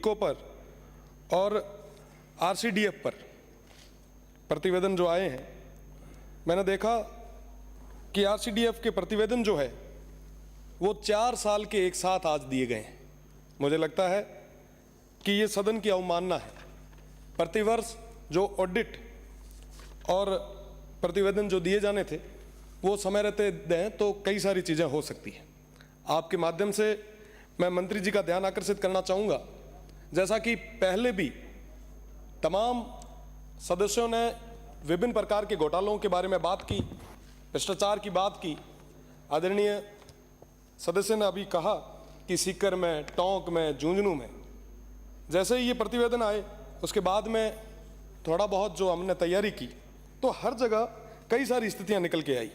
Eco पर और RCDF पर प्रतिवेदन जो आए हैं, मैंने देखा कि आरसीडीएफ के प्रतिवेदन जो है वो 4 साल के एक साथ आज दिए गए हैं। मुझे लगता है कि ये सदन की अवमानना है। प्रतिवर्ष जो ऑडिट और प्रतिवेदन जो दिए जाने थे वो समय रहते दें तो कई सारी चीज़ें हो सकती हैं। आपके माध्यम से मैं मंत्री जी का ध्यान आकर्षित करना चाहूँगा, जैसा कि पहले भी तमाम सदस्यों ने विभिन्न प्रकार के घोटालों के बारे में बात की, भ्रष्टाचार की बात की। आदरणीय सदस्य ने अभी कहा कि सीकर में, टोंक में, झुंझुनू में, जैसे ही ये प्रतिवेदन आए उसके बाद में थोड़ा बहुत जो हमने तैयारी की तो हर जगह कई सारी स्थितियां निकल के आई।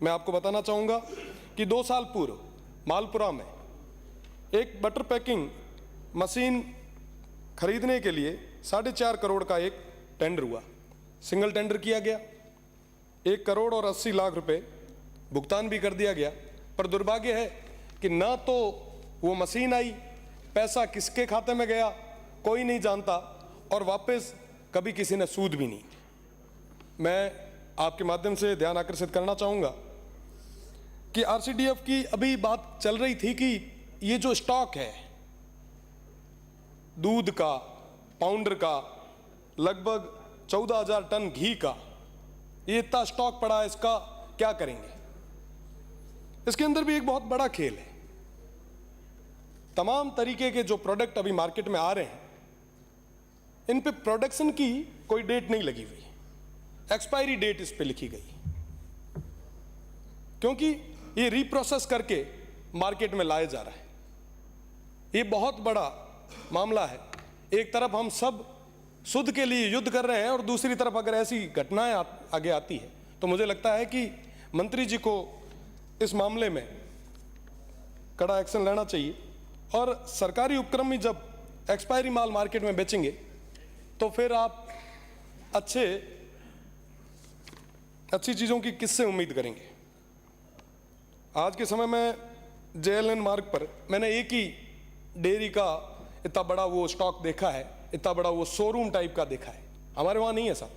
मैं आपको बताना चाहूँगा कि 2 साल पूर्व मालपुरा में एक बटर पैकिंग मशीन खरीदने के लिए 4.5 करोड़ का एक टेंडर हुआ, सिंगल टेंडर किया गया, 1 करोड़ और 80 लाख रुपए भुगतान भी कर दिया गया। पर दुर्भाग्य है कि ना तो वो मशीन आई, पैसा किसके खाते में गया कोई नहीं जानता, और वापस कभी किसी ने सूद भी नहीं। मैं आपके माध्यम से ध्यान आकर्षित करना चाहूँगा कि आरसीडीएफ की अभी बात चल रही थी कि ये जो स्टॉक है दूध का, पाउडर का, लगभग 14,000 टन घी का, ये इतना स्टॉक पड़ा है, इसका क्या करेंगे? इसके अंदर भी एक बहुत बड़ा खेल है। तमाम तरीके के जो प्रोडक्ट अभी मार्केट में आ रहे हैं, इन पे प्रोडक्शन की कोई डेट नहीं लगी हुई, एक्सपायरी डेट इस पे लिखी गई, क्योंकि ये रीप्रोसेस करके मार्केट में लाया जा रहा है। ये बहुत बड़ा मामला है। एक तरफ हम सब शुद्ध के लिए युद्ध कर रहे हैं और दूसरी तरफ अगर ऐसी घटनाएं आगे आती है तो मुझे लगता है कि मंत्री जी को इस मामले में कड़ा एक्शन लेना चाहिए। और सरकारी उपक्रम ही जब एक्सपायरी माल मार्केट में बेचेंगे तो फिर आप अच्छी चीज़ों की किससे उम्मीद करेंगे? आज के समय में जेएलएन मार्ग पर मैंने एक ही डेयरी का इतना बड़ा वो स्टॉक देखा है, इतना बड़ा वो शोरूम टाइप का देखा है। हमारे वहाँ नहीं है साहब,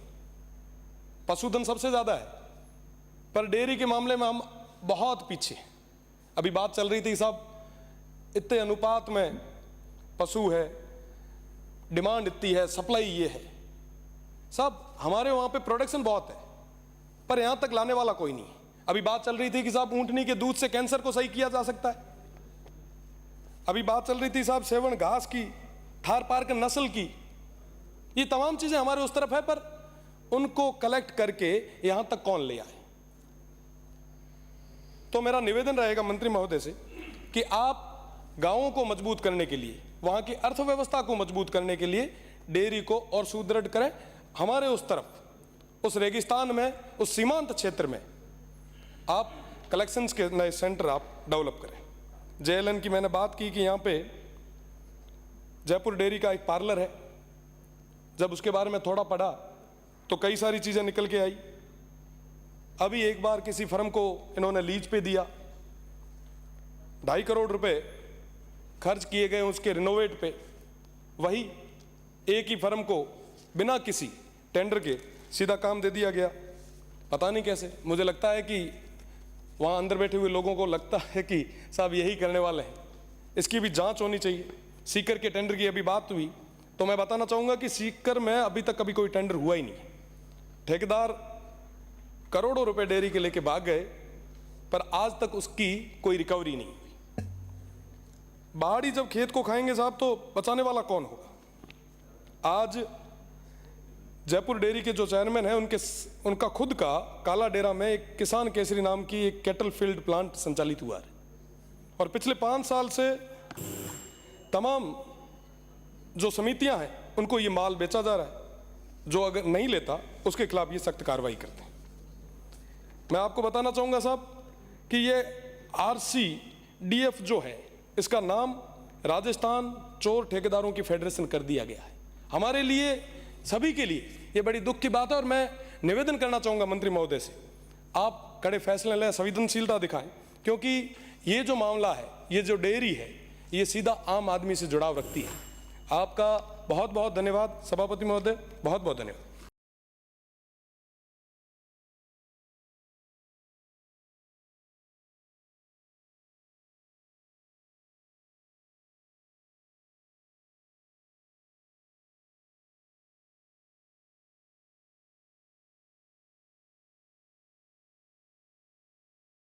पशुधन सबसे ज़्यादा है, पर डेयरी के मामले में हम बहुत पीछे। अभी बात चल रही थी साहब, इतने अनुपात में पशु है, डिमांड इतनी है, सप्लाई ये है। साहब हमारे वहाँ पे प्रोडक्शन बहुत है पर यहाँ तक लाने वाला कोई नहीं। अभी बात चल रही थी कि साहब ऊँटनी के दूध से कैंसर को सही किया जा सकता है। अभी बात चल रही थी साहब सेवन घास की, थार पारकर नस्ल की। ये तमाम चीज़ें हमारे उस तरफ है, पर उनको कलेक्ट करके यहाँ तक कौन ले आए? तो मेरा निवेदन रहेगा मंत्री महोदय से कि आप गांवों को मजबूत करने के लिए, वहाँ की अर्थव्यवस्था को मजबूत करने के लिए डेयरी को और सुदृढ़ करें। हमारे उस तरफ, उस रेगिस्तान में, उस सीमांत क्षेत्र में आप कलेक्शंस के नए सेंटर आप डेवलप करें। जेएलएन की मैंने बात की कि यहाँ पे जयपुर डेयरी का एक पार्लर है। जब उसके बारे में थोड़ा पढ़ा तो कई सारी चीज़ें निकल के आई। अभी एक बार किसी फर्म को इन्होंने लीज पे दिया, 2.5 करोड़ रुपए खर्च किए गए उसके रिनोवेट पे। वही एक ही फर्म को बिना किसी टेंडर के सीधा काम दे दिया गया। पता नहीं कैसे। मुझे लगता है कि वहाँ अंदर बैठे हुए लोगों को लगता है कि साहब यही करने वाले हैं। इसकी भी जांच होनी चाहिए। सीकर के टेंडर की अभी बात हुई तो मैं बताना चाहूँगा कि सीकर में अभी तक कभी कोई टेंडर हुआ ही नहीं। ठेकेदार करोड़ों रुपए डेयरी के लेके भाग गए, पर आज तक उसकी कोई रिकवरी नहीं हुई। बाहरी जब खेत को खाएंगे साहब तो बचाने वाला कौन होगा? आज जयपुर डेयरी के जो चेयरमैन हैं उनका खुद का काला डेरा में एक किसान केसरी नाम की एक कैटल फील्ड प्लांट संचालित हुआ है, और पिछले 5 साल से तमाम जो समितियां हैं उनको ये माल बेचा जा रहा है। जो अगर नहीं लेता उसके खिलाफ ये सख्त कार्रवाई करते हैं। मैं आपको बताना चाहूँगा साहब कि ये आरसीडीएफ जो है, इसका नाम राजस्थान चोर ठेकेदारों की फेडरेशन कर दिया गया है। हमारे लिए, सभी के लिए ये बड़ी दुख की बात है। और मैं निवेदन करना चाहूँगा मंत्री महोदय से, आप कड़े फैसले लें, संवेदनशीलता दिखाएं, क्योंकि ये जो मामला है, ये जो डेयरी है, ये सीधा आम आदमी से जुड़ाव रखती है। आपका बहुत बहुत धन्यवाद सभापति महोदय, बहुत बहुत धन्यवाद।